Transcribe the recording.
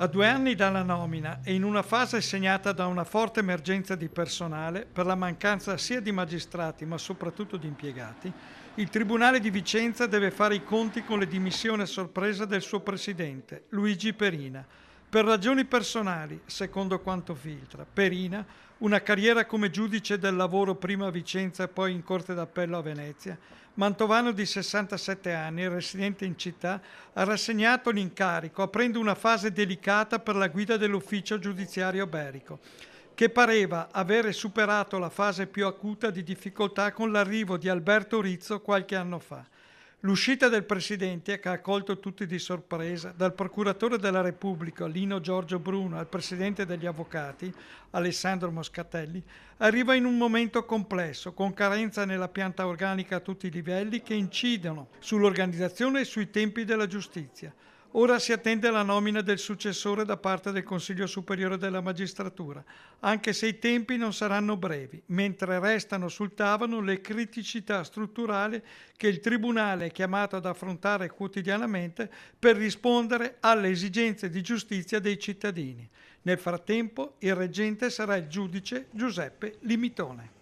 A 2 anni dalla nomina e in una fase segnata da una forte emergenza di personale per la mancanza sia di magistrati ma soprattutto di impiegati, il Tribunale di Vicenza deve fare i conti con le dimissioni a sorpresa del suo presidente, Luigi Perina. Per ragioni personali, secondo quanto filtra, Perina, una carriera come giudice del lavoro prima a Vicenza e poi in Corte d'Appello a Venezia, mantovano di 67 anni, residente in città, ha rassegnato l'incarico aprendo una fase delicata per la guida dell'ufficio giudiziario berico, che pareva avere superato la fase più acuta di difficoltà con l'arrivo di Alberto Rizzo qualche anno fa. L'uscita del presidente, che ha colto tutti di sorpresa, dal procuratore della Repubblica Lino Giorgio Bruno al presidente degli avvocati Alessandro Moscatelli, arriva in un momento complesso, con carenza nella pianta organica a tutti i livelli che incidono sull'organizzazione e sui tempi della giustizia. Ora si attende la nomina del successore da parte del Consiglio Superiore della Magistratura, anche se i tempi non saranno brevi, mentre restano sul tavolo le criticità strutturali che il Tribunale è chiamato ad affrontare quotidianamente per rispondere alle esigenze di giustizia dei cittadini. Nel frattempo il reggente sarà il giudice Giuseppe Limitone.